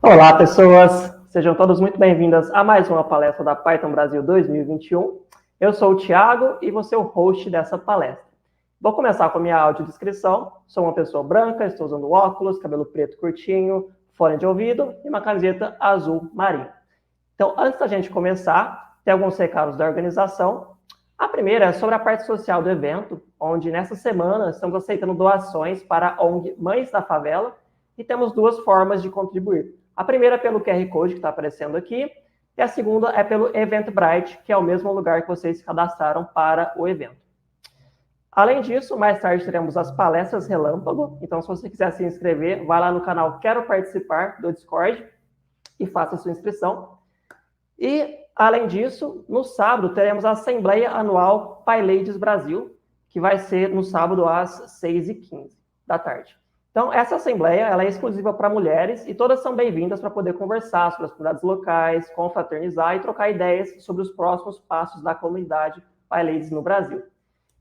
Olá, pessoas! Sejam todos muito bem-vindas a mais uma palestra da Python Brasil 2021. Eu sou o Thiago e vou ser o host dessa palestra. Vou começar com a minha audiodescrição. Sou uma pessoa branca, estou usando óculos, cabelo preto curtinho, fone de ouvido e uma camiseta azul marinho. Então, antes da gente começar, tem alguns recados da organização. A primeira é sobre a parte social do evento, onde nessa semana estamos aceitando doações para a ONG Mães da Favela e temos duas formas de contribuir. A primeira é pelo QR Code que está aparecendo aqui, e a segunda é pelo Eventbrite, que é o mesmo lugar que vocês se cadastraram para o evento. Além disso, mais tarde teremos as palestras relâmpago, então se você quiser se inscrever, vai lá no canal Quero Participar do Discord e faça a sua inscrição. E, além disso, no sábado teremos a Assembleia Anual PyLadies Brasil, que vai ser no sábado às 6h15 da tarde. Então, essa assembleia ela é exclusiva para mulheres e todas são bem-vindas para poder conversar sobre as comunidades locais, confraternizar e trocar ideias sobre os próximos passos da comunidade PyLadies no Brasil.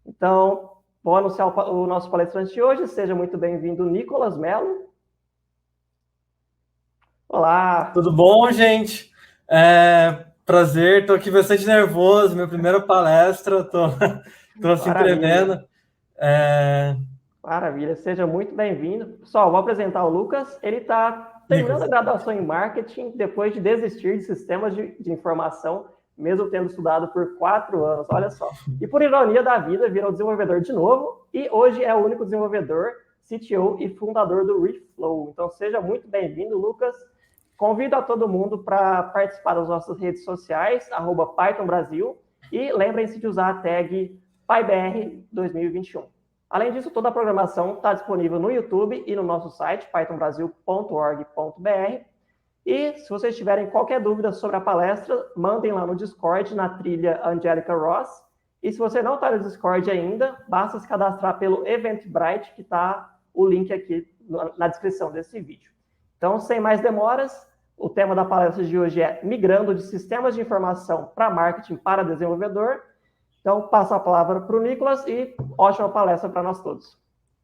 Então, vou anunciar o nosso palestrante de hoje. Seja muito bem-vindo, Nicolas Mello. Olá! Tudo bom, gente? Prazer, estou aqui bastante nervoso, minha primeira palestra, estou se inscrevendo. Maravilha, seja muito bem-vindo. Pessoal, vou apresentar o Lucas. Ele está terminando a graduação em marketing depois de desistir de sistemas de informação, mesmo tendo estudado por 4 anos, olha só. E por ironia da vida, virou desenvolvedor de novo e hoje é o único desenvolvedor, CTO e fundador do Reflow. Então, seja muito bem-vindo, Lucas. Convido a todo mundo para participar das nossas redes sociais, @Python Brasil, e lembrem-se de usar a tag PyBR 2021. Além disso, toda a programação está disponível no YouTube e no nosso site, pythonbrasil.org.br. E se vocês tiverem qualquer dúvida sobre a palestra, mandem lá no Discord, na trilha Angelica Ross. E se você não está no Discord ainda, basta se cadastrar pelo Eventbrite, que está o link aqui na descrição desse vídeo. Então, sem mais demoras, o tema da palestra de hoje é migrando de sistemas de informação para marketing para desenvolvedor. Então, passo a palavra para o Nicolas e ótima palestra para nós todos.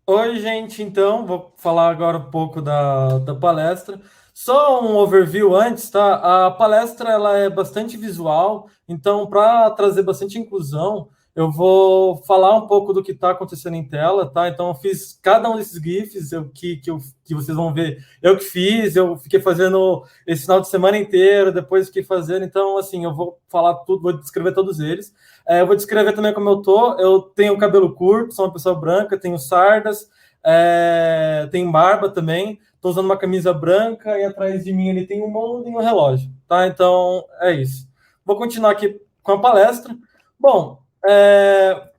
Oi, gente. Então, vou falar agora um pouco da palestra. Só um overview antes, tá? A palestra ela é bastante visual, então, para trazer bastante inclusão, eu vou falar um pouco do que está acontecendo em tela, tá? Então, eu fiz cada um desses GIFs que vocês vão ver. Eu que fiz, eu fiquei fazendo esse final de semana inteiro, depois fiquei fazendo. Então, assim, eu vou falar tudo, vou descrever todos eles. Eu vou descrever também como eu tô. Eu tenho cabelo curto, sou uma pessoa branca, tenho sardas, tenho barba também. Estou usando uma camisa branca e atrás de mim ele tem um mundo e um relógio, tá? Então, é isso. Vou continuar aqui com a palestra. Bom,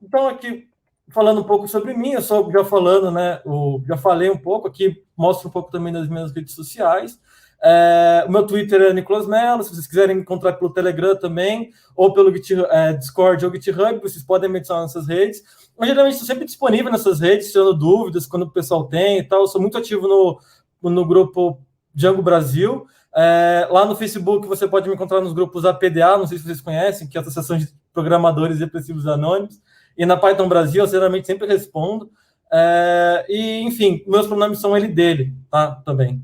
então aqui falando um pouco sobre mim, eu sou já falando, né? Já falei um pouco aqui, mostro um pouco também das minhas redes sociais. O meu Twitter é Nicolas Mello, se vocês quiserem me encontrar pelo Telegram também, ou pelo Discord ou GitHub, vocês podem me adicionar nessas redes. Eu geralmente estou sempre disponível nessas redes, tirando dúvidas quando o pessoal tem e tal. Eu sou muito ativo no grupo Django Brasil. Lá no Facebook você pode me encontrar nos grupos APDA, não sei se vocês conhecem, que é a Associação de Programadores Depressivos Anônimos, e na Python Brasil eu geralmente sempre respondo. E, enfim, meus pronomes são ele dele, tá? Também.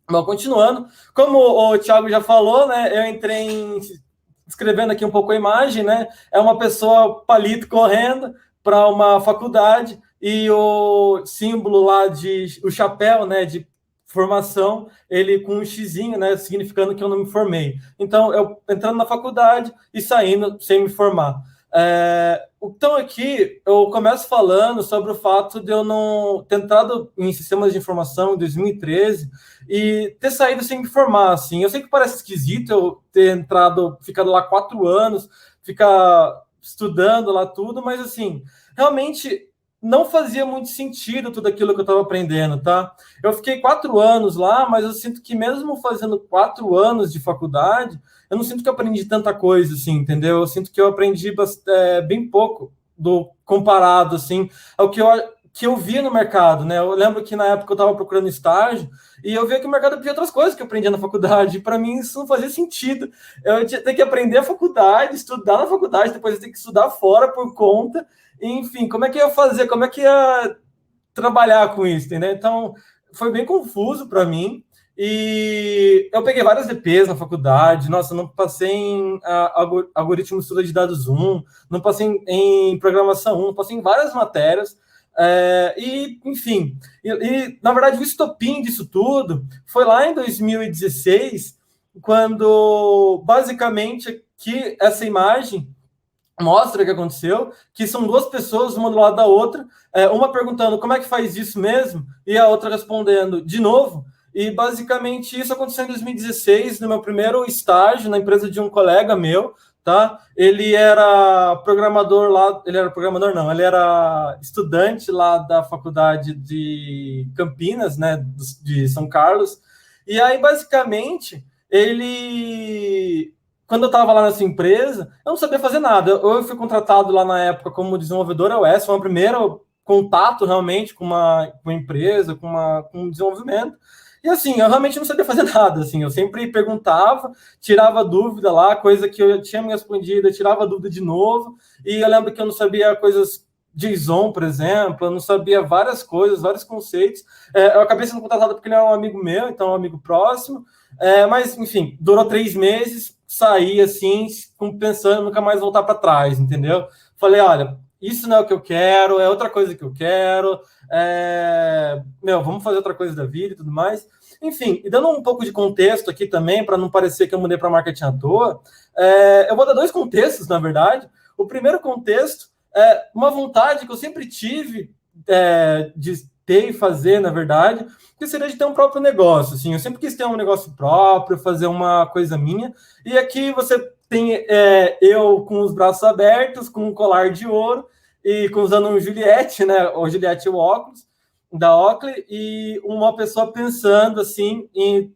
Bom, continuando, como o Thiago já falou, né, eu entrei escrevendo aqui um pouco a imagem, né, é uma pessoa palito correndo para uma faculdade e o símbolo lá o chapéu, né, de formação, ele com um xizinho, né, significando que eu não me formei. Então, eu entrando na faculdade e saindo sem me formar. Então, aqui eu começo falando sobre o fato de eu não ter entrado em sistemas de informação em 2013 e ter saído sem me formar, assim. Eu sei que parece esquisito eu ter ficado lá 4 anos, ficar estudando lá tudo, mas, assim, realmente não fazia muito sentido tudo aquilo que eu estava aprendendo, tá? Eu fiquei 4 anos lá, mas eu sinto que mesmo fazendo 4 anos de faculdade, eu não sinto que eu aprendi tanta coisa, assim, entendeu? Eu sinto que eu aprendi bem pouco comparado, assim, ao que eu via no mercado, né? Eu lembro que na época eu estava procurando estágio e eu via que o mercado pedia outras coisas que eu aprendia na faculdade. E para mim isso não fazia sentido. Eu tinha que aprender a faculdade, estudar na faculdade, depois eu ter que estudar fora por conta. Enfim, como é que eu ia fazer? Como é que ia trabalhar com isso, entendeu? Então, foi bem confuso para mim. E eu peguei várias DPs na faculdade. Nossa, não passei em algoritmo estudo de dados 1, não passei em programação 1, passei em várias matérias. Enfim, na verdade, o estopim disso tudo foi lá em 2016, quando basicamente que essa imagem mostra o que aconteceu, que são duas pessoas, uma do lado da outra, uma perguntando como é que faz isso mesmo, e a outra respondendo de novo. E basicamente isso aconteceu em 2016, no meu primeiro estágio na empresa de um colega meu, tá? Ele era programador lá, ele era estudante lá da faculdade de Campinas, né, de São Carlos. E aí basicamente ele, quando eu estava lá nessa empresa, eu não sabia fazer nada. Eu fui contratado lá na época como desenvolvedor iOS, foi o meu primeiro contato realmente com uma empresa, com um desenvolvimento. E assim, eu realmente não sabia fazer nada, assim, eu sempre perguntava, tirava dúvida lá, coisa que eu tinha me respondido, eu tirava dúvida de novo, e eu lembro que eu não sabia coisas JSON, por exemplo, eu não sabia várias coisas, vários conceitos. Eu acabei sendo contratado porque ele é um amigo meu, então é um amigo próximo, mas, enfim, durou 3 meses, saí assim, pensando em nunca mais voltar para trás, entendeu? Falei, olha, isso não é o que eu quero, é outra coisa que eu quero, vamos fazer outra coisa da vida e tudo mais. Enfim, e dando um pouco de contexto aqui também, para não parecer que eu mudei para marketing à toa, eu vou dar 2 contextos, na verdade. O primeiro contexto é uma vontade que eu sempre tive de ter e fazer, na verdade, que seria de ter um próprio negócio. Assim, eu sempre quis ter um negócio próprio, fazer uma coisa minha. E aqui você tem eu com os braços abertos, com um colar de ouro, e usando um Juliette, né? O Juliette o óculos, da Oakley, e uma pessoa pensando assim,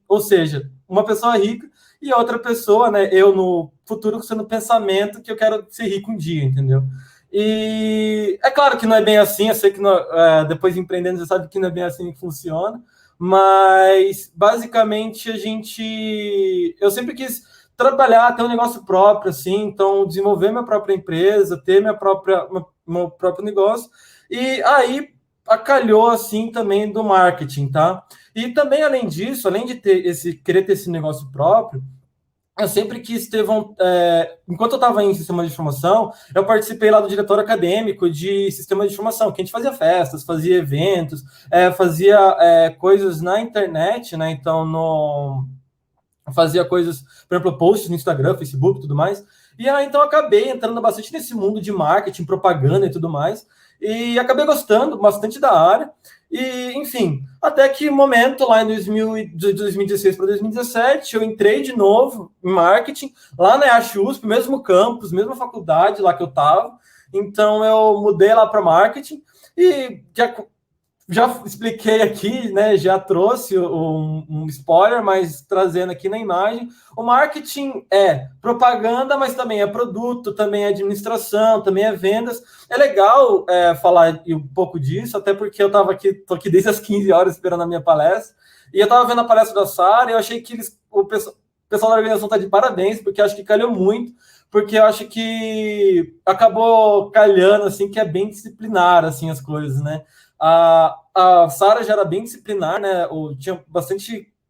ou seja, uma pessoa rica e outra pessoa, né? Eu no futuro sendo pensamento que eu quero ser rico um dia, entendeu? E é claro que não é bem assim, eu sei que depois de empreendendo você sabe que não é bem assim que funciona, mas basicamente eu sempre quis trabalhar, ter um negócio próprio, assim, então desenvolver minha própria empresa, ter meu próprio negócio, e aí acalhou assim também do marketing, tá? E também, além disso, além de querer ter esse negócio próprio, eu sempre quis ter. Enquanto eu estava em sistema de informação, eu participei lá do diretório acadêmico de sistema de informação, que a gente fazia festas, fazia eventos, fazia coisas na internet, né? Então, fazia coisas, por exemplo, posts no Instagram, Facebook e tudo mais. E aí, então, acabei entrando bastante nesse mundo de marketing, propaganda e tudo mais. E acabei gostando bastante da área. E, enfim, até que momento, lá em 2016 para 2017, eu entrei de novo em marketing, lá na EASH-USP, mesmo campus, mesma faculdade lá que eu estava. Então, eu mudei lá para marketing e já expliquei aqui, né? Já trouxe um spoiler, mas trazendo aqui na imagem. O marketing é propaganda, mas também é produto, também é administração, também é vendas. É legal falar um pouco disso, até porque eu tô aqui desde as 15 horas esperando a minha palestra. E eu estava vendo a palestra da Sara e eu achei que o pessoal da organização está de parabéns, porque eu acho que calhou muito, porque eu acho que acabou calhando, assim, que é bem disciplinar, assim, as coisas, né? A Sara já era bem disciplinar, né?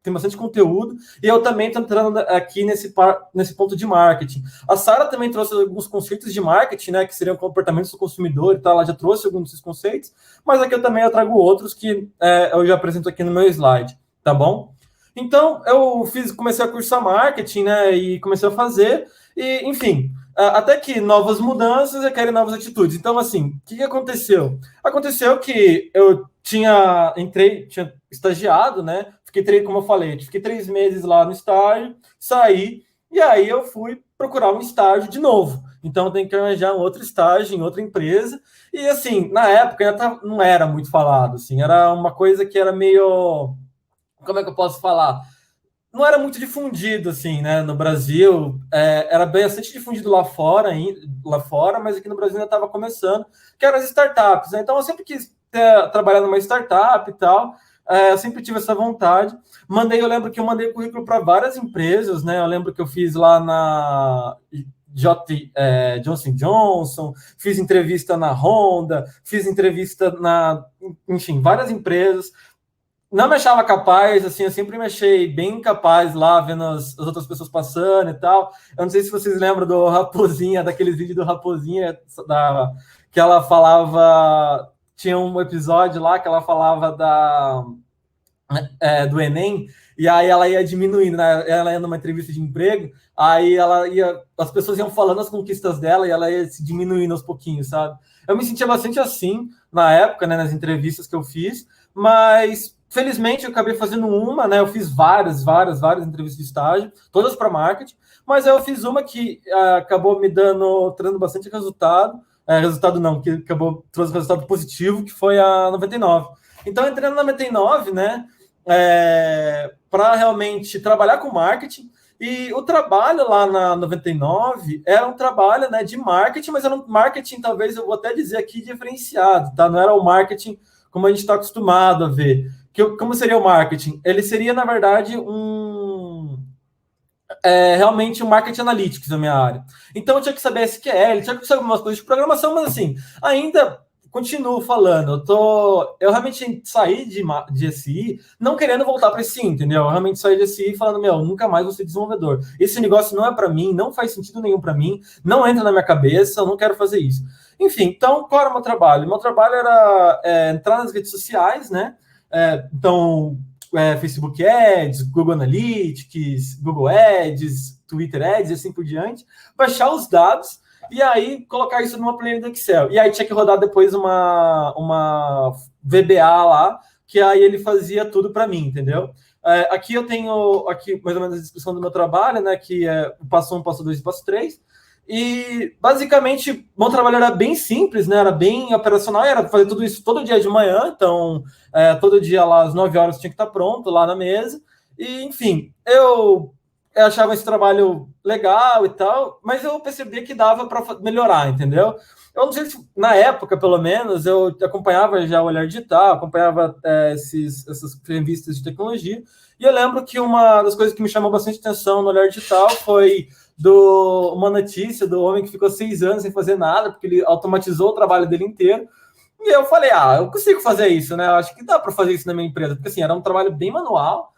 Tem bastante conteúdo, e eu também estou entrando aqui nesse ponto de marketing. A Sara também trouxe alguns conceitos de marketing, né? Que seriam comportamentos do consumidor e tal, ela já trouxe alguns desses conceitos, mas aqui eu trago outros que eu já apresento aqui no meu slide, tá bom? Então, comecei a cursar marketing, né? E comecei a fazer, e, enfim, até que novas mudanças requerem novas atitudes. Então, assim, o que aconteceu? Aconteceu que eu tinha estagiado, né? Como eu falei, fiquei 3 meses lá no estágio, saí, e aí eu fui procurar um estágio de novo. Então, eu tenho que arranjar um outro estágio em outra empresa. E, assim, na época, não era muito falado, assim, era uma coisa que era meio... Como é que eu posso falar? Não era muito difundido, assim, né, no Brasil. Era bastante difundido lá fora, mas aqui no Brasil ainda estava começando, que eram as startups, né? Então, eu sempre quis trabalhar numa startup e tal. Eu sempre tive essa vontade. Eu lembro que eu mandei currículo para várias empresas, né? Eu lembro que eu fiz lá na Johnson Johnson, fiz entrevista na Honda, fiz entrevista enfim, várias empresas. não me achava capaz, assim, eu sempre me achei bem capaz lá, vendo as outras pessoas passando e tal. Eu não sei se vocês lembram do Raposinha, daqueles vídeos do Raposinha, que ela falava... Tinha um episódio lá que ela falava do Enem, e aí ela ia diminuindo, né? Ela ia numa entrevista de emprego, aí as pessoas iam falando as conquistas dela e ela ia se diminuindo aos pouquinhos, sabe? Eu me sentia bastante assim na época, né, nas entrevistas que eu fiz, mas felizmente eu acabei fazendo uma, né? Eu fiz várias entrevistas de estágio, todas para marketing, mas eu fiz uma que acabou me trazendo bastante resultado. Resultado não, que acabou trouxe resultado positivo, que foi a 99. Então, entrando na 99, né? Para realmente trabalhar com marketing. E o trabalho lá na 99 era um trabalho, né, de marketing, mas era um marketing, talvez eu vou até dizer aqui, diferenciado, tá? Não era o marketing como a gente está acostumado a ver. Como seria o marketing? Ele seria, na verdade, realmente um marketing analytics na minha área. Então eu tinha que saber SQL, tinha que saber algumas coisas de programação, mas assim, ainda continuo falando, eu realmente saí de SI não querendo voltar para SI, entendeu? Eu realmente saí de SI falando, nunca mais vou ser desenvolvedor. Esse negócio não é para mim, não faz sentido nenhum para mim, não entra na minha cabeça, eu não quero fazer isso. Enfim, então, qual era o meu trabalho? Meu trabalho era entrar nas redes sociais, né? Facebook Ads, Google Analytics, Google Ads, Twitter Ads e assim por diante, baixar os dados e aí colocar isso numa planilha do Excel. E aí tinha que rodar depois uma VBA lá, que aí ele fazia tudo para mim, entendeu? Aqui eu tenho mais ou menos a descrição do meu trabalho, né? Que é o passo 1, passo 2 e passo 3. E, basicamente, meu trabalho era bem simples, né? Era bem operacional, era fazer tudo isso todo dia de manhã. Então, todo dia lá às 9 horas tinha que estar pronto lá na mesa. E, enfim, eu achava esse trabalho legal e tal, mas eu percebia que dava para melhorar, entendeu? Eu não sei se, na época, pelo menos, eu acompanhava já o Olhar Digital, acompanhava essas revistas de tecnologia, e eu lembro que uma das coisas que me chamou bastante atenção no Olhar Digital foi uma notícia do homem que ficou 6 anos sem fazer nada, porque ele automatizou o trabalho dele inteiro. E eu falei, eu consigo fazer isso, né? Eu acho que dá para fazer isso na minha empresa, porque assim, era um trabalho bem manual,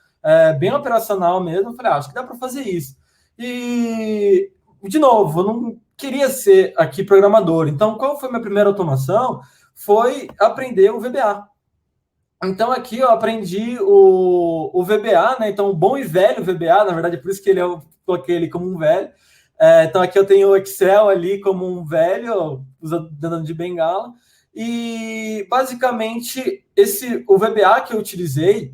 bem operacional mesmo. Eu falei, acho que dá para fazer isso. E, de novo, eu não queria ser aqui programador. Então, qual foi a minha primeira automação? Foi aprender o VBA. Então, aqui eu aprendi o VBA, né? Então, o bom e velho VBA, na verdade, é por isso que eu coloquei ele como um velho. Então, aqui eu tenho o Excel ali como um velho, dando de bengala. E, basicamente, o VBA que eu utilizei,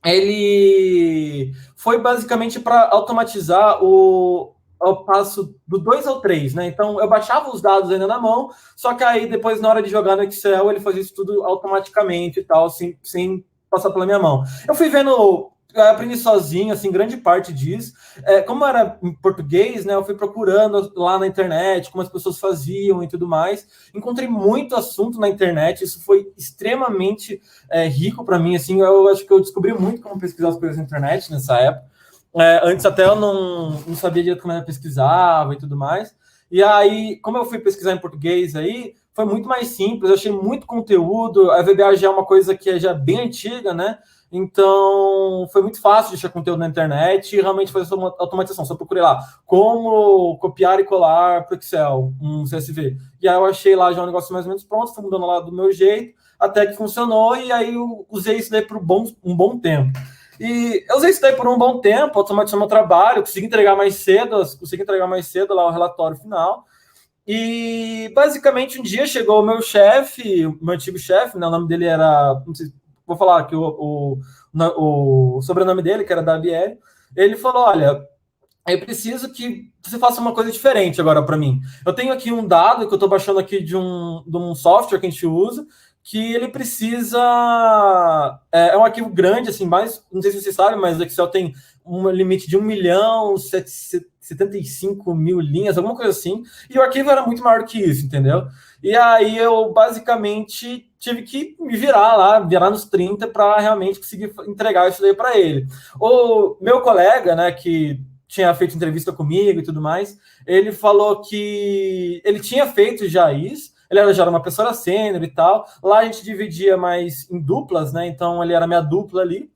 ele foi basicamente para automatizar ao passo do 2 ao 3, né? Então, eu baixava os dados ainda na mão, só que aí depois, na hora de jogar no Excel, ele fazia isso tudo automaticamente e tal, sem passar pela minha mão. Eu fui vendo, aprendi sozinho, assim, grande parte disso. Como era em português, né? Eu fui procurando lá na internet como as pessoas faziam e tudo mais. Encontrei muito assunto na internet, isso foi extremamente rico para mim, assim. Eu acho que eu descobri muito como pesquisar as coisas na internet nessa época. Antes até eu não sabia direito como eu pesquisava e tudo mais. E aí, como eu fui pesquisar em português aí, foi muito mais simples, eu achei muito conteúdo. A VBA já é uma coisa que é já bem antiga, né? Então, foi muito fácil de achar conteúdo na internet e realmente fazer uma automatização. Só procurei lá como copiar e colar para o Excel, um CSV. E aí eu achei lá já um negócio mais ou menos pronto, fui mudando lá do meu jeito, até que funcionou, e aí eu usei isso daí por um bom tempo. E eu usei isso daí por um bom tempo, automatizou meu trabalho, consegui entregar mais cedo lá o relatório final. E basicamente um dia chegou o meu chefe, o meu antigo chefe, né, o nome dele era, não sei, vou falar aqui o sobrenome dele, que era Dabiel. Ele falou: olha, eu preciso que você faça uma coisa diferente agora para mim. Eu tenho aqui um dado que eu estou baixando aqui de um software que a gente usa, que ele precisa... um arquivo grande, assim, mais... Não sei se você sabe, mas o Excel tem um limite de 1.075.000 linhas, alguma coisa assim. E o arquivo era muito maior que isso, entendeu? E aí eu, basicamente, tive que me virar nos 30 para realmente conseguir entregar isso daí para ele. O meu colega, né, que tinha feito entrevista comigo e tudo mais, ele falou que ele tinha feito já isso, Ele já era uma pessoa sênior e tal. Lá a gente dividia mais em duplas, né? Então ele era minha dupla ali.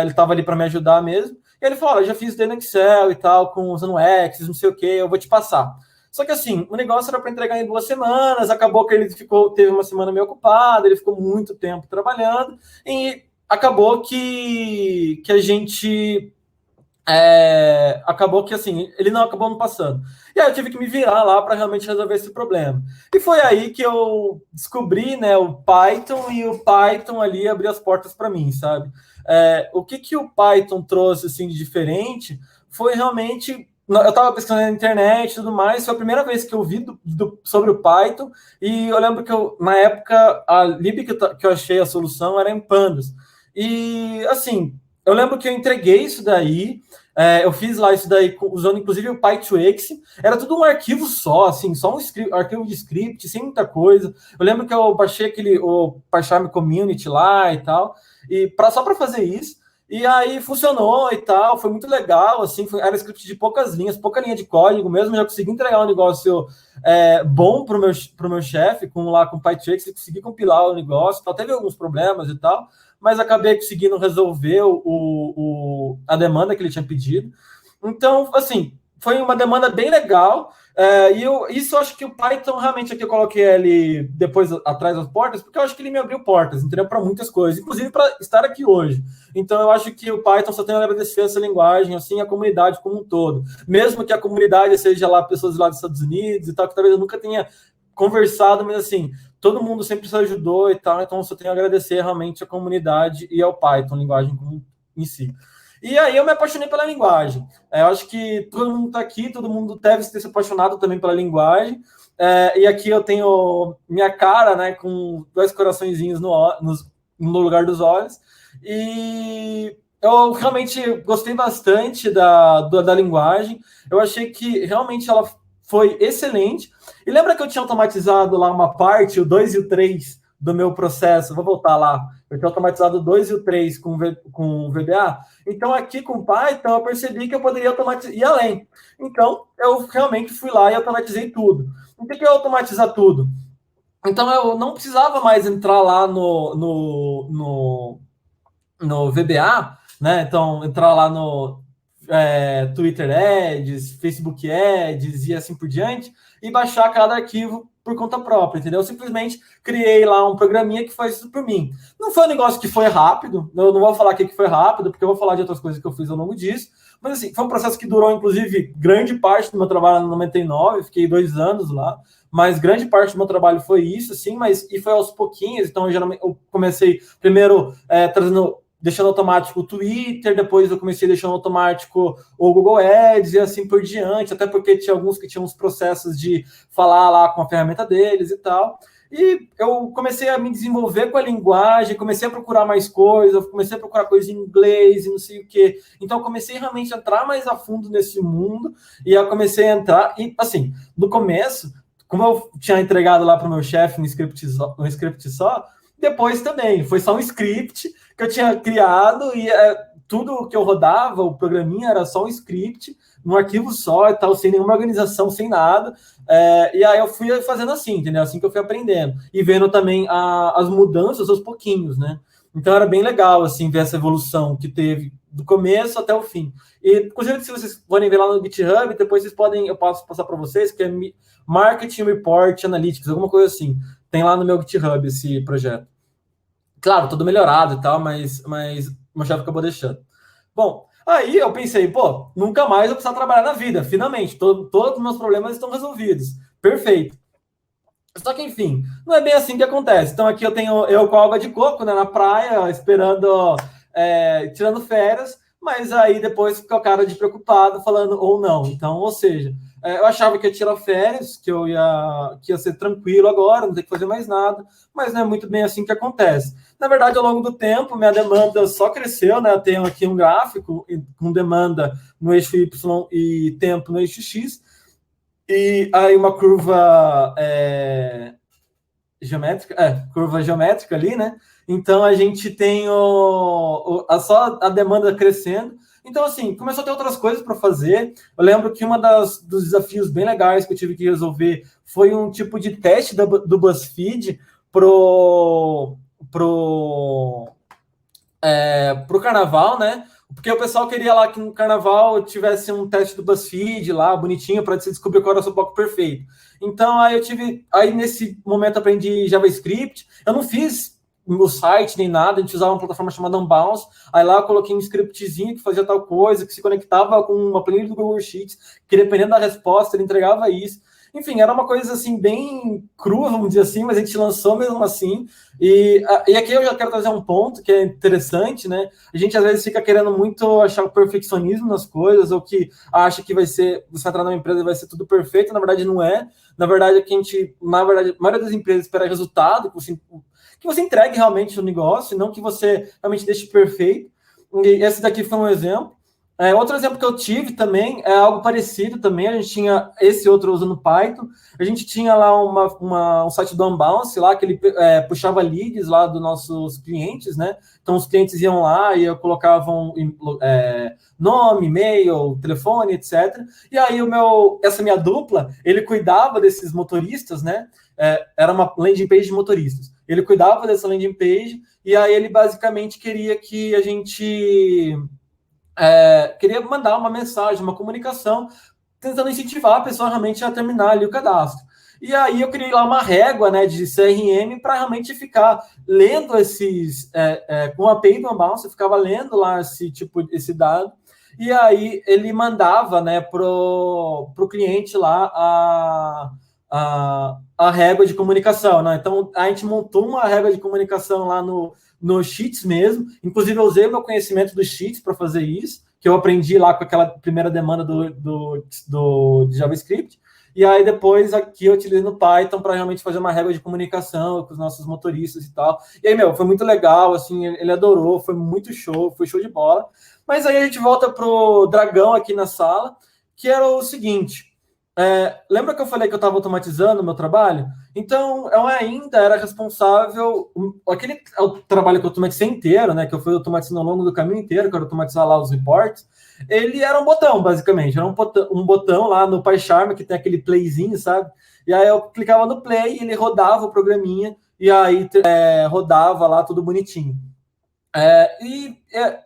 Ele estava ali para me ajudar mesmo. E ele falou: olha, já fiz dentro do Excel e tal, usando Access, não sei o que, eu vou te passar. Só que assim, o negócio era para entregar em 2 semanas, acabou que ele teve uma semana meio ocupado, ele ficou muito tempo trabalhando, e acabou que a gente. Acabou que assim, ele não acabou não passando. E aí eu tive que me virar lá para realmente resolver esse problema. E foi aí que eu descobri, né, o Python, e o Python ali abriu as portas para mim, sabe? O que o Python trouxe assim de diferente foi realmente. Eu estava pesquisando na internet e tudo mais, foi a primeira vez que eu vi sobre o Python, e eu lembro que na época a lib que eu achei a solução era em Pandas. E assim, eu lembro que eu entreguei isso daí, eu fiz lá isso daí usando inclusive o Py2X, era tudo um arquivo só, assim, só um arquivo de script, sem muita coisa. Eu lembro que eu baixei o PyCharm Community lá e tal, e só para fazer isso. E aí funcionou e tal, foi muito legal, assim, era script de poucas linhas, pouca linha de código mesmo, já consegui entregar um negócio bom para o meu chefe, com o Py2X, consegui compilar o negócio, tal. Teve alguns problemas e tal, mas acabei conseguindo resolver a demanda que ele tinha pedido. Então, assim, foi uma demanda bem legal, isso eu acho que o Python, realmente, aqui eu coloquei ele depois atrás das portas, porque eu acho que ele me abriu portas, entendeu? Para muitas coisas, inclusive para estar aqui hoje. Então, eu acho que o Python só tem a agradecer essa linguagem, assim, a comunidade como um todo. Mesmo que a comunidade seja lá pessoas lá dos Estados Unidos e tal, que talvez eu nunca tenha conversado, mas assim, todo mundo sempre se ajudou e tal, então eu só tenho a agradecer realmente a comunidade e ao Python, linguagem em si. E aí eu me apaixonei pela linguagem. Eu acho que todo mundo está aqui, todo mundo deve ter se apaixonado também pela linguagem. E aqui eu tenho minha cara, né, com 2 coraçõezinhos no lugar dos olhos. E eu realmente gostei bastante da linguagem. Eu achei que realmente ela foi excelente. E lembra que eu tinha automatizado lá uma parte, o 2 e o 3 do meu processo? Vou voltar lá. Eu tinha automatizado o 2 e o 3 com o VBA. Então, aqui com o Python, eu percebi que eu poderia ir além. Então, eu realmente fui lá e automatizei tudo. O que é automatizar tudo? Então, eu não precisava mais entrar lá no VBA, né? Então, entrar lá no Twitter Ads, Facebook Ads e assim por diante, e baixar cada arquivo por conta própria, entendeu? Eu simplesmente criei lá um programinha que faz isso por mim. Não foi um negócio que foi rápido, eu não vou falar aqui que foi rápido, porque eu vou falar de outras coisas que eu fiz ao longo disso, mas assim, foi um processo que durou, inclusive, grande parte do meu trabalho no 99, fiquei 2 anos lá, mas grande parte do meu trabalho foi isso, assim, e foi aos pouquinhos. Então eu comecei primeiro deixando automático o Twitter, depois eu comecei deixando automático o Google Ads e assim por diante, até porque tinha alguns que tinham os processos de falar lá com a ferramenta deles e tal. E eu comecei a me desenvolver com a linguagem, comecei a procurar mais coisas, comecei a procurar coisas em inglês e não sei o quê. Então, eu comecei realmente a entrar mais a fundo nesse mundo, e eu comecei a entrar, e assim, no começo, como eu tinha entregado lá para o meu chefe um script só, depois também, foi só um script que eu tinha criado, e tudo que eu rodava, o programinha era só um script, num arquivo só e tal, sem nenhuma organização, sem nada. E aí eu fui fazendo assim, entendeu? Assim que eu fui aprendendo. E vendo também as mudanças aos pouquinhos, né? Então era bem legal, assim, ver essa evolução que teve do começo até o fim. E, inclusive, se vocês forem ver lá no GitHub, depois eu posso passar para vocês, que é Marketing Report Analytics, alguma coisa assim. Tem lá no meu GitHub esse projeto. Claro, tudo melhorado e tal, mas meu chefe acabou deixando. Bom, aí eu pensei, pô, nunca mais eu precisar trabalhar na vida, finalmente. Todos os meus problemas estão resolvidos. Perfeito. Só que, enfim, não é bem assim que acontece. Então, aqui eu tenho eu com água de coco, né, na praia, esperando, tirando férias, mas aí depois fica o cara de preocupado, falando ou não. Então, ou seja, eu achava que ia tirar férias, que ia ser tranquilo agora, não ter que fazer mais nada, mas não é muito bem assim que acontece. Na verdade, ao longo do tempo, minha demanda só cresceu, né? Eu tenho aqui um gráfico com demanda no eixo Y e tempo no eixo X, e aí uma curva curva geométrica ali, né? Então a gente tem só a demanda crescendo. Então, assim, começou a ter outras coisas para fazer. Eu lembro que dos desafios bem legais que eu tive que resolver foi um tipo de teste do BuzzFeed pro carnaval, né? Porque o pessoal queria lá que no carnaval tivesse um teste do BuzzFeed lá, bonitinho, para você descobrir qual era o seu bloco perfeito. Então, aí nesse momento aprendi JavaScript. Eu não fiz o site nem nada, a gente usava uma plataforma chamada Unbounce. Aí lá eu coloquei um scriptzinho que fazia tal coisa, que se conectava com uma planilha do Google Sheets, que dependendo da resposta, ele entregava isso. Enfim, era uma coisa assim bem crua, vamos dizer assim, mas a gente lançou mesmo assim. E aqui eu já quero trazer um ponto que é interessante, né? A gente às vezes fica querendo muito achar o perfeccionismo nas coisas, ou que acha que você vai entrar numa empresa e vai ser tudo perfeito, na verdade não é. Na verdade, a maioria das empresas espera resultado, que você entregue realmente o negócio, não que você realmente deixe perfeito. E esse daqui foi um exemplo. Outro exemplo que eu tive também é algo parecido também. A gente tinha esse outro usando Python. A gente tinha lá um site do Unbounce lá que ele puxava leads lá dos nossos clientes, né? Então os clientes iam lá e colocavam nome, e-mail, telefone, etc. E aí essa minha dupla, ele cuidava desses motoristas, né? Era uma landing page de motoristas. Ele cuidava dessa landing page e aí ele basicamente queria que a gente queria mandar uma mensagem, uma comunicação, tentando incentivar a pessoa realmente a terminar ali o cadastro. E aí eu criei lá uma régua, né, de CRM para realmente ficar lendo com a API do Unbounce, eu ficava lendo lá esse dado, e aí ele mandava, né, pro cliente lá a régua de comunicação, né? Então a gente montou uma régua de comunicação lá no Sheets mesmo. Inclusive, eu usei meu conhecimento do Sheets para fazer isso, que eu aprendi lá com aquela primeira demanda de JavaScript. E aí, depois, aqui eu utilizei no Python para realmente fazer uma régua de comunicação com os nossos motoristas e tal. E aí, foi muito legal, assim, ele adorou, foi muito show, foi show de bola. Mas aí a gente volta pro dragão aqui na sala, que era o seguinte... lembra que eu falei que eu estava automatizando o meu trabalho? Então, eu ainda era responsável... o trabalho que eu automatizei inteiro, né, que eu fui automatizando ao longo do caminho inteiro, que era automatizar lá os reports, ele era um botão, basicamente. Era um botão lá no PyCharm, que tem aquele playzinho, sabe? E aí eu clicava no play e ele rodava o programinha, e aí rodava lá tudo bonitinho.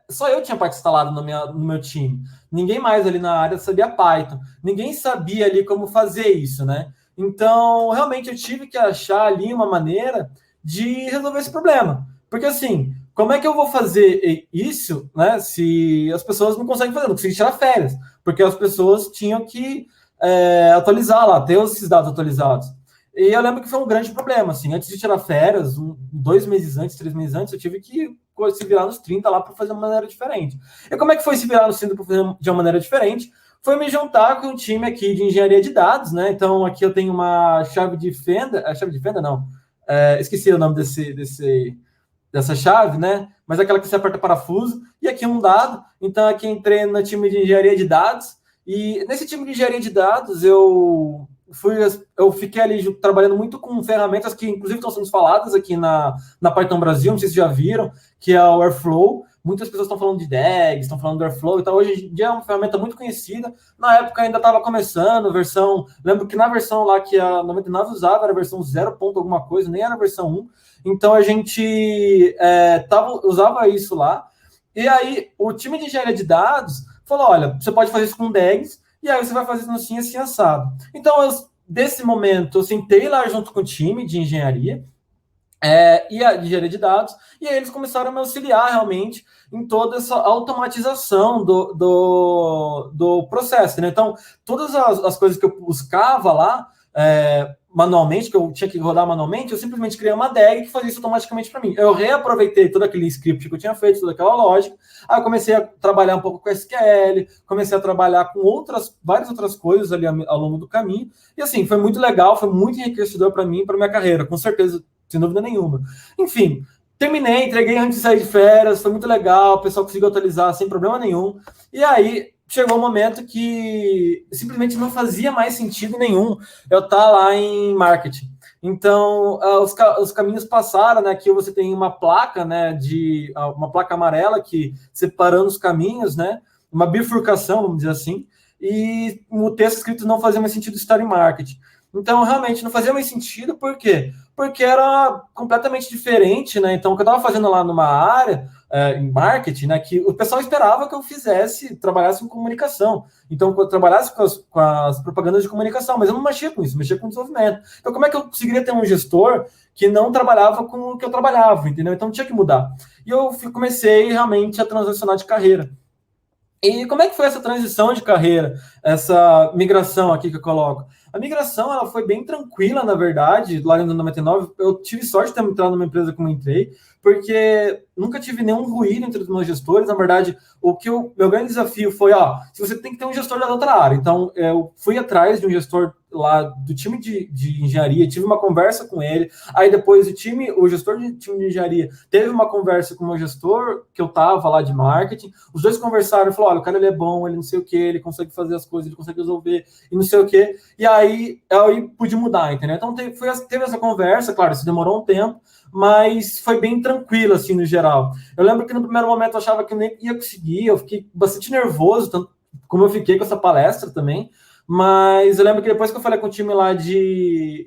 Só eu tinha Python instalado no meu time. Ninguém mais ali na área sabia Python. Ninguém sabia ali como fazer isso, né? Então, realmente, eu tive que achar ali uma maneira de resolver esse problema. Porque, assim, como é que eu vou fazer isso, né? Se as pessoas não conseguem fazer, não conseguem tirar férias. Porque as pessoas tinham que atualizar lá, ter esses dados atualizados. E eu lembro que foi um grande problema, assim, antes de tirar férias, 2 meses antes, 3 meses antes, eu tive que se virar nos 30 lá para fazer de uma maneira diferente. E como é que foi se virar nos 30 para fazer de uma maneira diferente? Foi me juntar com um time aqui de engenharia de dados, né? Então, aqui eu tenho uma chave de fenda, não, esqueci o nome dessa chave, né? Mas aquela que você aperta parafuso, e aqui um dado. Então, aqui entrei no time de engenharia de dados, e nesse time de engenharia de dados, eu fiquei ali trabalhando muito com ferramentas que, inclusive, estão sendo faladas aqui na Python Brasil, não sei se já viram, que é o Airflow. Muitas pessoas estão falando de DAGs, estão falando do Airflow e tal. Hoje em dia é uma ferramenta muito conhecida. Na época ainda estava começando, lembro que na versão lá que a 99 usava, era a versão 0. Alguma coisa, nem era a versão 1. Então a gente usava isso lá. E aí o time de engenharia de dados falou, olha, você pode fazer isso com DAGs, e aí você vai fazer isso assim, assado. Então, desse momento, eu sentei lá junto com o time de engenharia e a engenharia de dados, e aí eles começaram a me auxiliar realmente em toda essa automatização do processo, né? Então, todas as coisas que eu buscava lá, manualmente, que eu tinha que rodar manualmente, eu simplesmente criei uma DAG que fazia isso automaticamente para mim. Eu reaproveitei todo aquele script que eu tinha feito, toda aquela lógica, aí eu comecei a trabalhar um pouco com SQL, comecei a trabalhar com várias outras coisas ali ao longo do caminho, e assim, foi muito legal, foi muito enriquecedor para mim, para minha carreira, com certeza, sem dúvida nenhuma. Enfim, terminei, entreguei antes de sair de férias, foi muito legal, o pessoal conseguiu atualizar sem problema nenhum, e aí chegou um momento que simplesmente não fazia mais sentido nenhum eu estar lá em marketing. Então, os caminhos passaram, né? Aqui você tem uma placa, né? Uma placa amarela que separando os caminhos, né? uma bifurcação, vamos dizer assim, e o texto escrito não fazia mais sentido estar em marketing. Então, realmente, não fazia mais sentido, por quê? Porque era completamente diferente, né? Então, o que eu estava fazendo lá numa área, em marketing, né, que o pessoal esperava que eu trabalhasse em comunicação. Então, que eu trabalhasse com as propagandas de comunicação, mas eu não mexia com isso, mexia com desenvolvimento. Então, como é que eu conseguiria ter um gestor que não trabalhava com o que eu trabalhava, entendeu? Então, tinha que mudar. E eu comecei realmente a transicionar de carreira. E como é que foi essa transição de carreira, essa migração aqui que eu coloco? A migração ela foi bem tranquila, na verdade, lá em 99. Eu tive sorte de ter entrado numa empresa como entrei, porque nunca tive nenhum ruído entre os meus gestores. Na verdade, meu grande desafio foi, se você tem que ter um gestor da outra área. Então, eu fui atrás de um gestor lá do time de engenharia, tive uma conversa com ele, aí depois o gestor de time de engenharia teve uma conversa com o meu gestor, que eu tava lá de marketing, os dois conversaram e falaram, olha, o cara ele é bom, ele não sei o que, ele consegue fazer as coisas, ele consegue resolver, e não sei o que, e aí pude mudar, entendeu? Então teve essa conversa, claro, isso demorou um tempo, mas foi bem tranquilo, assim, no geral. Eu lembro que no primeiro momento eu achava que eu nem ia conseguir, eu fiquei bastante nervoso, tanto como eu fiquei com essa palestra também, mas eu lembro que depois que eu falei com o time lá de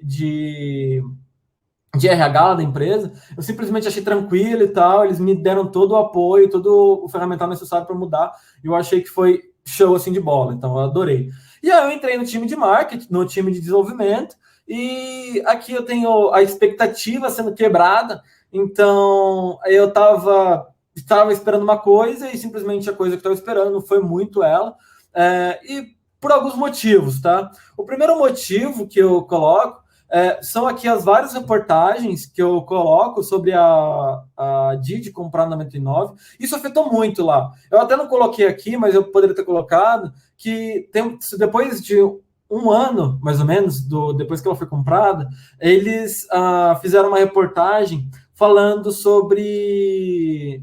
RH da empresa, eu simplesmente achei tranquilo e tal, eles me deram todo o apoio, todo o ferramental necessário para mudar, e eu achei que foi show assim de bola, então eu adorei. E aí eu entrei no time de marketing, no time de desenvolvimento, e aqui eu tenho a expectativa sendo quebrada, então eu estava esperando uma coisa e simplesmente a coisa que eu estava esperando não foi muito ela, e por alguns motivos, tá? O primeiro motivo que eu coloco são aqui as várias reportagens que eu coloco sobre a Didi comprar 99. Isso afetou muito lá. Eu até não coloquei aqui, mas eu poderia ter colocado que depois de um ano, mais ou menos, depois que ela foi comprada, eles fizeram uma reportagem falando sobre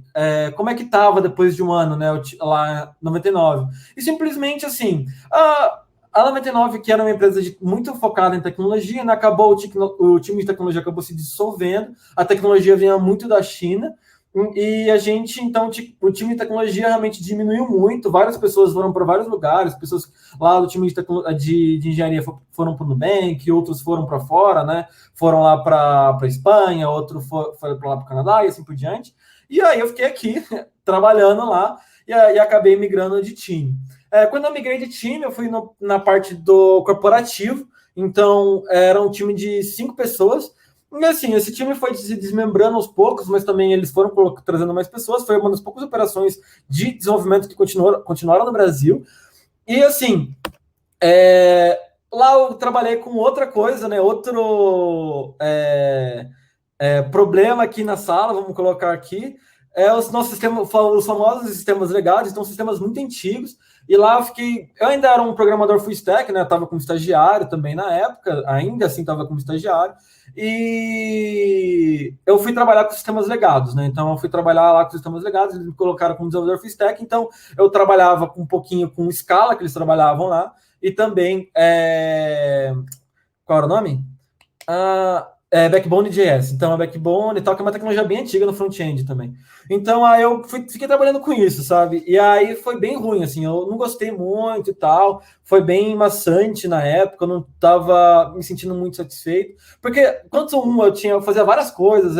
como é que estava depois de um ano, né, lá 99. E simplesmente assim, a 99, que era uma empresa muito focada em tecnologia, né, acabou o time de tecnologia acabou se dissolvendo, a tecnologia vinha muito da China, e a gente, então, o time de tecnologia realmente diminuiu muito, várias pessoas foram para vários lugares, pessoas lá do time de engenharia foram para o Nubank, outros foram para fora, né, foram lá para a Espanha, outros foram lá para o Canadá e assim por diante, e aí eu fiquei aqui, trabalhando lá, e acabei migrando de time. Quando eu migrei de time, eu fui na parte do corporativo, então era um time de 5 pessoas, e assim, esse time foi se desmembrando aos poucos, mas também eles foram trazendo mais pessoas, foi uma das poucas operações de desenvolvimento que continuaram no Brasil, e assim, lá eu trabalhei com outra coisa, né, outro problema aqui na sala, vamos colocar aqui, os nossos sistemas, os famosos sistemas legados, então sistemas muito antigos, e lá eu ainda era um programador full stack, né, estava como estagiário também na época, ainda assim estava como estagiário, e eu fui trabalhar com sistemas legados, né, então eu fui trabalhar lá com sistemas legados, eles me colocaram como desenvolvedor full stack, então eu trabalhava um pouquinho com Scala, que eles trabalhavam lá, e também, qual era o nome? Backbone.js. Então, a Backbone e tal, que é uma tecnologia bem antiga no front-end também. Então, aí eu fiquei trabalhando com isso, sabe? E aí foi bem ruim, assim, eu não gostei muito e tal, foi bem maçante na época, eu não estava me sentindo muito satisfeito, porque quanto eu fazia várias coisas,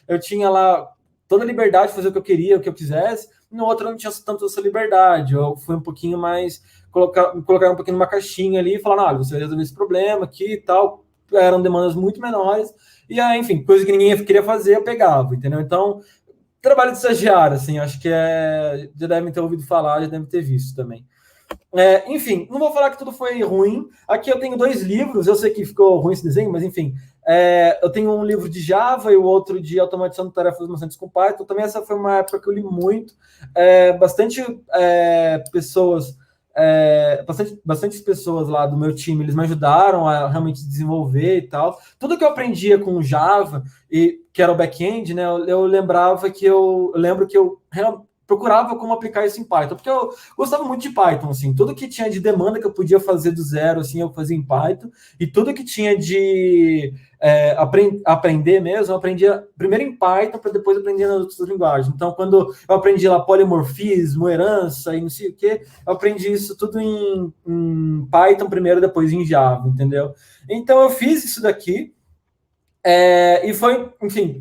eu tinha lá toda a liberdade de fazer o que eu queria, o que eu quisesse, no outro eu não tinha tanto essa liberdade, eu fui um pouquinho mais, colocar um pouquinho numa caixinha ali e falar, olha, você vai resolver esse problema aqui e tal, eram demandas muito menores, e aí, enfim, coisa que ninguém queria fazer, eu pegava, entendeu? Então, trabalho de estagiário, assim, acho que já devem ter ouvido falar, já devem ter visto também. Enfim, não vou falar que tudo foi ruim. Aqui eu tenho 2 livros, eu sei que ficou ruim esse desenho, mas enfim, eu tenho um livro de Java e o outro de automatização de tarefas maçantes com Python. Também essa foi uma época que eu li muito. Bastante pessoas... bastante pessoas lá do meu time, eles me ajudaram a realmente desenvolver e tal. Tudo que eu aprendia com Java, que era o back-end, né, eu lembro que eu procurava como aplicar isso em Python, porque eu gostava muito de Python, assim, tudo que tinha de demanda que eu podia fazer do zero, assim, eu fazia em Python, e tudo que tinha de aprender mesmo, eu aprendia primeiro em Python, para depois aprender nas outras linguagens. Então, quando eu aprendi lá polimorfismo, herança e não sei o que, eu aprendi isso tudo em Python primeiro, depois em Java, entendeu? Então, eu fiz isso daqui, e foi, enfim,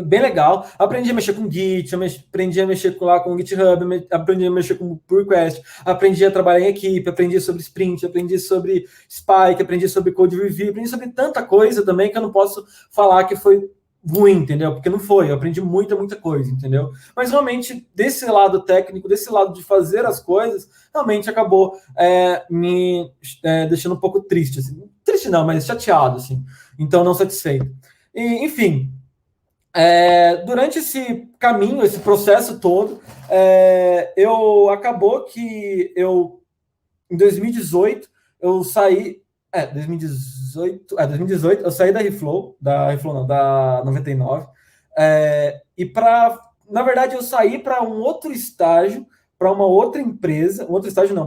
bem legal. Aprendi a mexer com Git, aprendi a mexer com o GitHub, aprendi a mexer com pull request, aprendi a trabalhar em equipe, aprendi sobre Sprint, aprendi sobre Spike, aprendi sobre Code Review, aprendi sobre tanta coisa também que eu não posso falar que foi ruim, entendeu? Porque não foi, eu aprendi muita coisa, entendeu? Mas realmente, desse lado técnico, desse lado de fazer as coisas, realmente acabou me deixando um pouco triste, assim. Triste não, mas chateado, assim. Então, não satisfeito. E, enfim, durante esse caminho, esse processo todo, acabou que em 2018, eu saí. 2018, eu saí da Reflow não, da 99. Na verdade, eu saí para um outro estágio, para uma outra empresa,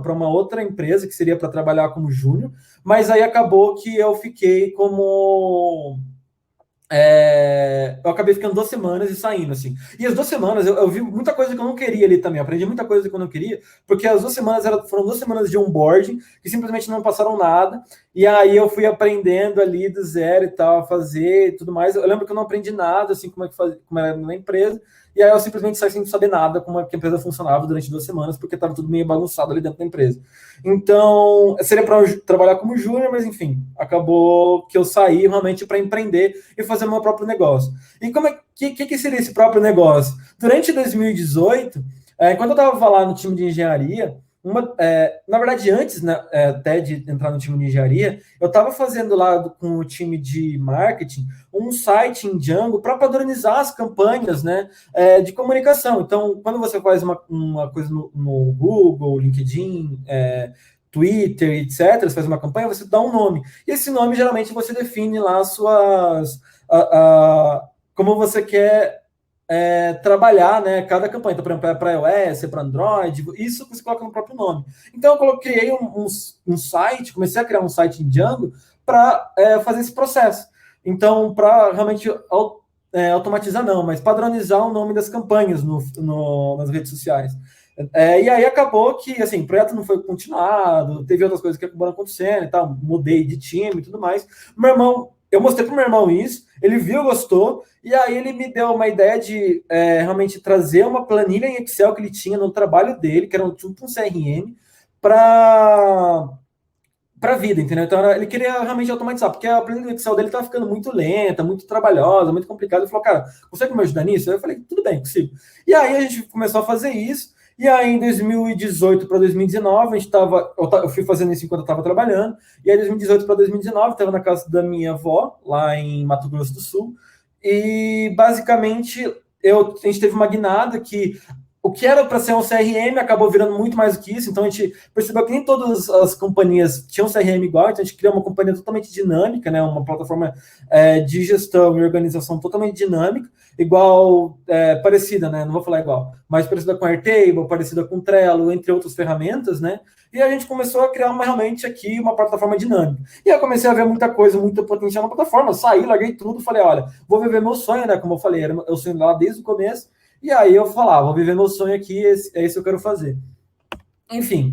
para uma outra empresa que seria para trabalhar como júnior, mas aí acabou que eu fiquei como eu acabei ficando 2 semanas e saindo, assim. E as 2 semanas, eu vi muita coisa que eu não queria ali também. Eu aprendi muita coisa que eu não queria, porque as 2 semanas foram 2 semanas de onboarding, que simplesmente não passaram nada. E aí eu fui aprendendo ali do zero e tal, a fazer e tudo mais. Eu lembro que eu não aprendi nada, assim, como era na empresa. E aí eu simplesmente saí sem saber nada como que a empresa funcionava durante 2 semanas, porque estava tudo meio bagunçado ali dentro da empresa. Então, seria para trabalhar como júnior, mas enfim, acabou que eu saí realmente para empreender e fazer meu próprio negócio. E como que seria esse próprio negócio? Durante 2018, quando eu estava lá no time de engenharia, na verdade, antes, né, até de entrar no time de engenharia, eu estava fazendo lá com o time de marketing um site em Django para padronizar as campanhas, né, de comunicação. Então, quando você faz uma coisa no Google, LinkedIn, Twitter, etc., você faz uma campanha, você dá um nome. E esse nome, geralmente, você define lá como você quer trabalhar, né, cada campanha. Então, por exemplo, para iOS, para Android, isso você coloca no próprio nome. Então, eu criei um site, comecei a criar um site em Django para fazer esse processo. Então, para realmente automatizar, não, mas padronizar o nome das campanhas nas redes sociais. E aí acabou que, assim, o projeto não foi continuado, teve outras coisas que acabaram acontecendo e tal, mudei de time e tudo mais. Eu mostrei pro meu irmão isso, ele viu, gostou, e aí ele me deu uma ideia de realmente trazer uma planilha em Excel que ele tinha no trabalho dele, que era tipo um CRM, para a vida, entendeu? Então ele queria realmente automatizar, porque a planilha do Excel dele estava ficando muito lenta, muito trabalhosa, muito complicada. Ele falou, cara, consegue me ajudar nisso? Eu falei, tudo bem, consigo. E aí a gente começou a fazer isso, e aí em 2018 para 2019, eu fui fazendo isso enquanto eu estava trabalhando, e aí 2018 para 2019, estava na casa da minha avó, lá em Mato Grosso do Sul, e basicamente a gente teve uma guinada que o que era para ser um CRM acabou virando muito mais do que isso, então a gente percebeu que nem todas as companhias tinham CRM igual, então a gente criou uma companhia totalmente dinâmica, né, uma plataforma de gestão e organização totalmente dinâmica, igual, parecida, né, não vou falar igual, mas parecida com Airtable, parecida com Trello, entre outras ferramentas, né, e a gente começou a criar realmente aqui uma plataforma dinâmica. E eu comecei a ver muita coisa, muito potencial na plataforma, saí, larguei tudo, falei, olha, vou viver meu sonho, né, como eu falei, eu sonho lá desde o começo. E aí eu falava, vou viver meu sonho aqui, é isso que eu quero fazer. Enfim,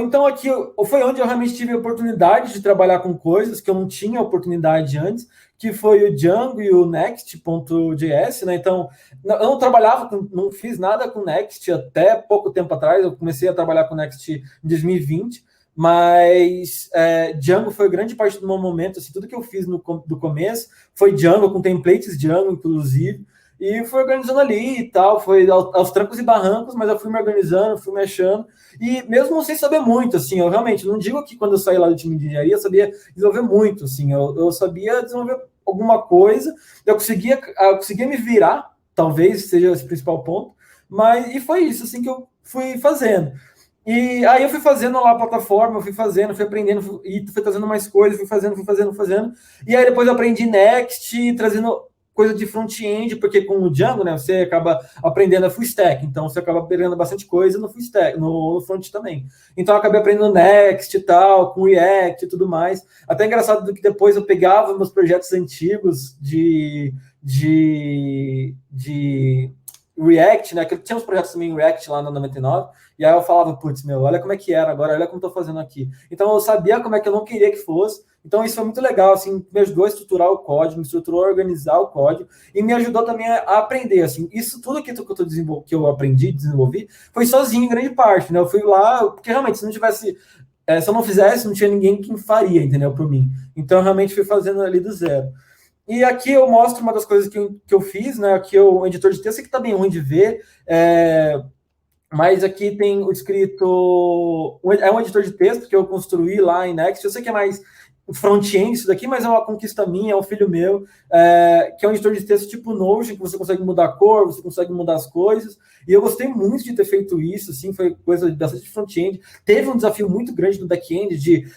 então aqui foi onde eu realmente tive a oportunidade de trabalhar com coisas que eu não tinha oportunidade antes, que foi o Django e o Next.js, né? Então, eu não trabalhava, não fiz nada com Next até pouco tempo atrás, eu comecei a trabalhar com Next em 2020, mas Django foi grande parte do meu momento, assim, tudo que eu fiz do começo foi Django, com templates Django, inclusive, e fui organizando ali e tal, foi aos trancos e barrancos, mas eu fui me organizando, fui me achando, e mesmo sem saber muito, assim, eu realmente não digo que quando eu saí lá do time de engenharia eu sabia desenvolver muito, assim, eu sabia desenvolver alguma coisa, eu conseguia me virar, talvez seja esse o principal ponto, e foi isso, assim, que eu fui fazendo. E aí eu fui fazendo lá a plataforma, eu fui fazendo, fui aprendendo, e fui trazendo mais coisas, fui fazendo, e aí depois eu aprendi Next, trazendo coisa de front-end, porque com o Django, né, você acaba aprendendo a full stack, então você acaba aprendendo bastante coisa no full stack, no front também. Então eu acabei aprendendo Next e tal, com React e tudo mais. Até engraçado do que depois eu pegava meus projetos antigos de React, né, que tinha uns projetos também em React lá na 99, e aí eu falava, putz, olha como é que era agora, olha como eu tô fazendo aqui. Então eu sabia como é que eu não queria que fosse. Então, isso foi muito legal, assim, me ajudou a estruturar o código, me estruturou a organizar o código e me ajudou também a aprender, assim, isso tudo que eu aprendi, desenvolvi, foi sozinho em grande parte, né, eu fui lá, porque realmente, se eu não fizesse, não tinha ninguém que faria, entendeu, por mim. Então, eu realmente fui fazendo ali do zero. E aqui eu mostro uma das coisas que eu fiz, né, aqui o editor de texto, que tá bem ruim de ver, mas aqui tem o escrito, é um editor de texto que eu construí lá em Next, eu sei que é mais front-end isso daqui, mas é uma conquista minha, é um filho meu, que é um editor de texto tipo Notion, que você consegue mudar a cor, você consegue mudar as coisas, e eu gostei muito de ter feito isso, assim, foi coisa bastante front-end. Teve um desafio muito grande no back-end de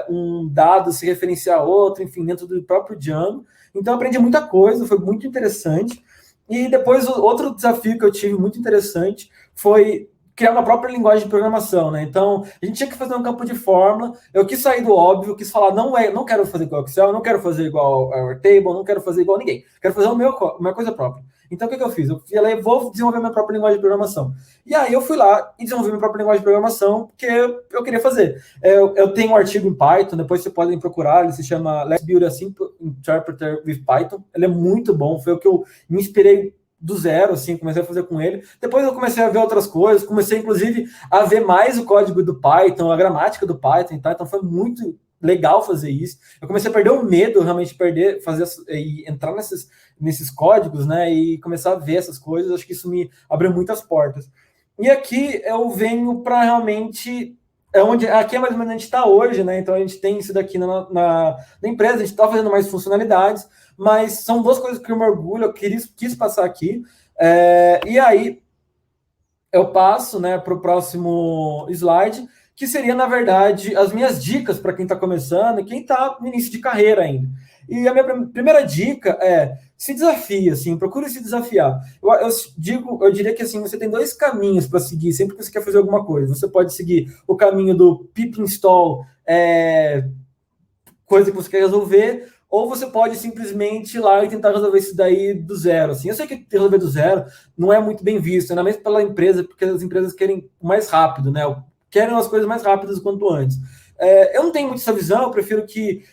um dado se referenciar a outro, enfim, dentro do próprio Django. Então, eu aprendi muita coisa, foi muito interessante. E depois, outro desafio que eu tive muito interessante foi criar uma própria linguagem de programação, né? Então, a gente tinha que fazer um campo de fórmula. Eu quis sair do óbvio, quis falar, não quero fazer igual ao Excel, não quero fazer igual ao Airtable, não quero fazer igual a ninguém. Quero fazer minha coisa própria. Então, o que eu fiz? Eu falei, vou desenvolver minha própria linguagem de programação. E aí, eu fui lá e desenvolvi minha própria linguagem de programação, porque eu queria fazer. Eu tenho um artigo em Python, depois vocês podem procurar, ele se chama Let's Build a Simple Interpreter with Python. Ele é muito bom, foi o que eu me inspirei do zero, assim, comecei a fazer com ele. Depois eu comecei a ver outras coisas, comecei, inclusive, a ver mais o código do Python, a gramática do Python e tal, então foi muito legal fazer isso. Eu comecei a perder o medo, realmente, e entrar nesses códigos, né, e começar a ver essas coisas, acho que isso me abriu muitas portas. E aqui eu venho para realmente... aqui é mais ou menos onde a gente está hoje, né, então a gente tem isso daqui na empresa, a gente está fazendo mais funcionalidades, mas são duas coisas que eu me orgulho, eu quis passar aqui, e aí eu passo, né, para o próximo slide, que seria, na verdade, as minhas dicas para quem está começando e quem está no início de carreira ainda. E a minha primeira dica é se desafie, assim, procure se desafiar. Eu diria que assim, você tem dois caminhos para seguir sempre que você quer fazer alguma coisa. Você pode seguir o caminho do pip install, coisa que você quer resolver, ou você pode simplesmente ir lá e tentar resolver isso daí do zero. Assim, eu sei que resolver do zero não é muito bem visto, ainda mais pela empresa, porque as empresas querem mais rápido, né? Querem as coisas mais rápidas quanto antes. Eu não tenho muito essa visão, eu prefiro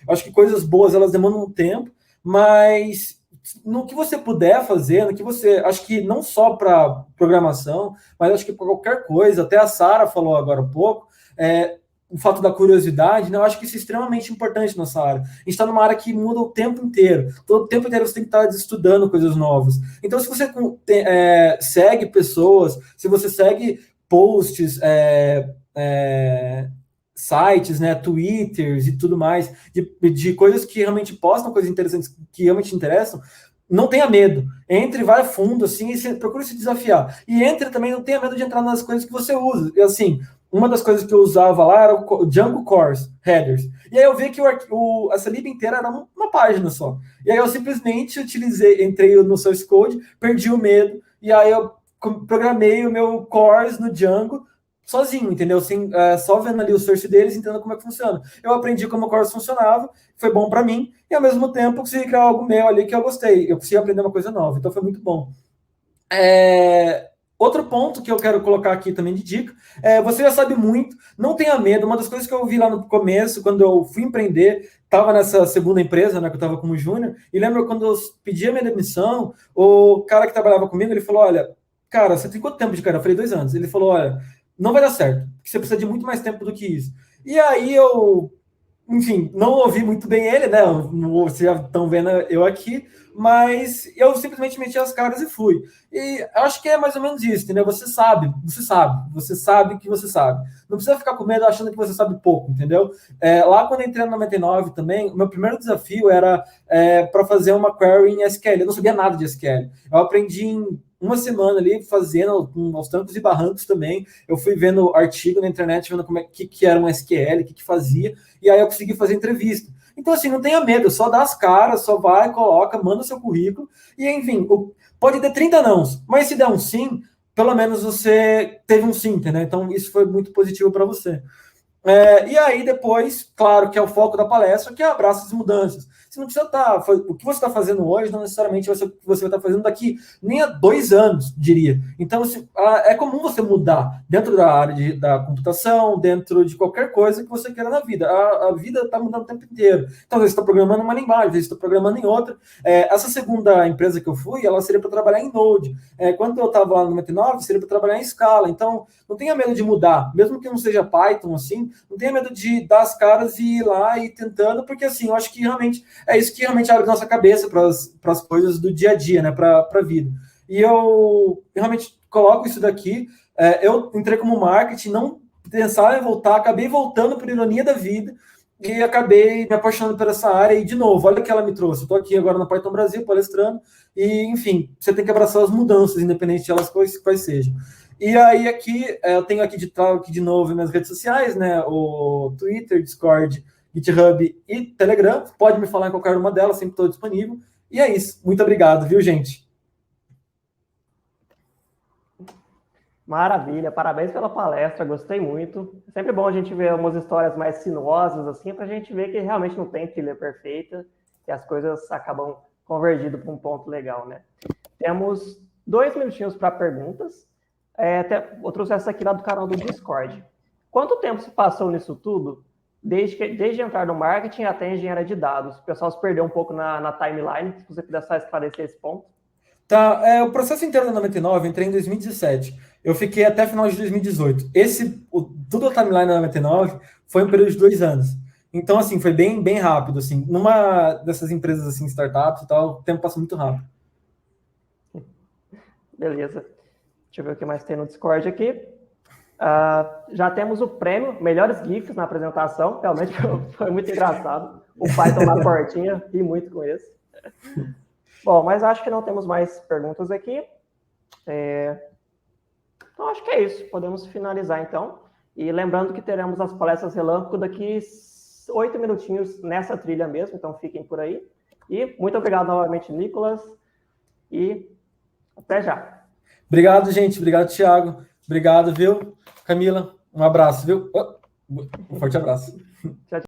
acho que coisas boas, elas demandam um tempo, mas no que você puder fazer, acho que não só para programação, mas acho que para qualquer coisa, até a Sara falou agora há pouco, o fato da curiosidade, né? Eu acho que isso é extremamente importante nessa área. A gente está numa área que muda o tempo inteiro. Todo o tempo inteiro você tem que estar estudando coisas novas. Então, se você segue pessoas, se você segue posts, sites, né, Twitters e tudo mais, de coisas que realmente postam coisas interessantes, que realmente interessam, não tenha medo. Entre, vai a fundo, assim, e procure se desafiar. E entre também, não tenha medo de entrar nas coisas que você usa. E, assim, uma das coisas que eu usava lá era o Django Cores, headers. E aí eu vi que essa lib inteira era uma página só. E aí eu simplesmente entrei no Source Code, perdi o medo, e aí eu programei o meu cores no Django sozinho, entendeu? Assim, só vendo ali o source deles, entendendo como é que funciona. Eu aprendi como o cores funcionava, foi bom para mim, e ao mesmo tempo eu consegui criar algo meu ali que eu gostei. Eu consegui aprender uma coisa nova, então foi muito bom. Outro ponto que eu quero colocar aqui também de dica, você já sabe muito, não tenha medo. Uma das coisas que eu vi lá no começo, quando eu fui empreender, estava nessa segunda empresa, né, que eu estava como júnior, e lembro quando eu pedi a minha demissão, o cara que trabalhava comigo, ele falou, olha, cara, você tem quanto tempo de carreira? Eu falei, 2 anos. Ele falou, olha, não vai dar certo, porque você precisa de muito mais tempo do que isso. E aí enfim, não ouvi muito bem ele, né? Vocês já estão vendo eu aqui, mas eu simplesmente meti as caras e fui. E acho que é mais ou menos isso, entendeu? Você sabe que você sabe. Não precisa ficar com medo achando que você sabe pouco, entendeu? Lá quando eu entrei na 99 também, o meu primeiro desafio era para fazer uma query em SQL. Eu não sabia nada de SQL. Eu aprendi em uma semana ali, fazendo aos trancos e barrancos também. Eu fui vendo artigo na internet, vendo que era um SQL, o que fazia, e aí eu consegui fazer entrevista. Então, assim, não tenha medo, só dá as caras, só vai, coloca, manda o seu currículo, e enfim, pode ter 30 nãos, mas se der um sim, pelo menos você teve um sim, entendeu? Então, isso foi muito positivo para você. E aí, depois, claro que é o foco da palestra, que é abraça as mudanças. Você não precisa estar. O que você está fazendo hoje não necessariamente vai ser o que você vai estar fazendo daqui nem a 2 anos, diria. Então, é comum você mudar dentro da área da computação, dentro de qualquer coisa que você queira na vida. A vida está mudando o tempo inteiro. Então, às vezes você está programando uma linguagem, às vezes você está programando em outra. Essa segunda empresa que eu fui, ela seria para trabalhar em Node. Quando eu estava lá no 99, seria para trabalhar em Scala. Então, não tenha medo de mudar, mesmo que não seja Python, assim, não tenha medo de dar as caras e ir lá e tentando, porque assim, eu acho que realmente é isso que realmente abre nossa cabeça para as coisas do dia a dia, né, para a vida. E eu realmente coloco isso daqui. Eu entrei como marketing, não pensava em voltar, acabei voltando por ironia da vida e acabei me apaixonando por essa área. E, de novo, olha o que ela me trouxe. Eu estou aqui agora no Python Brasil, palestrando, e, enfim, você tem que abraçar as mudanças, independente de elas quais sejam. E aí aqui, eu tenho aqui de novo minhas redes sociais, né? O Twitter, Discord, GitHub e Telegram. Pode me falar em qualquer uma delas, sempre estou disponível. E é isso. Muito obrigado, viu, gente? Maravilha, parabéns pela palestra, gostei muito. É sempre bom a gente ver umas histórias mais sinuosas, assim, para a gente ver que realmente não tem trilha perfeita, que as coisas acabam convergindo para um ponto legal, né? Temos 2 minutinhos para perguntas. Eu trouxe essa aqui lá do canal do Discord. Quanto tempo se passou nisso tudo, desde entrar no marketing até engenharia de dados? O pessoal se perdeu um pouco na timeline, se você puder só esclarecer esse ponto. Tá, o processo inteiro da 99, eu entrei em 2017. Eu fiquei até final de 2018. Tudo a timeline da 99 foi um período de 2 anos. Então, assim, foi bem, bem rápido, assim. Numa dessas empresas, assim, startups e tal, o tempo passou muito rápido. Beleza. Deixa eu ver o que mais tem no Discord aqui. Já temos o prêmio Melhores GIFs na apresentação. Realmente foi muito engraçado. O Python na portinha, ri muito com isso. Bom, mas acho que não temos mais perguntas aqui. Então, acho que é isso. Podemos finalizar, então. E lembrando que teremos as palestras relâmpago daqui 8 minutinhos nessa trilha mesmo, então fiquem por aí. E muito obrigado novamente, Nicolas. E até já. Obrigado, gente. Obrigado, Thiago. Obrigado, viu? Camila, um abraço, viu? Um forte abraço. Tchau, tchau.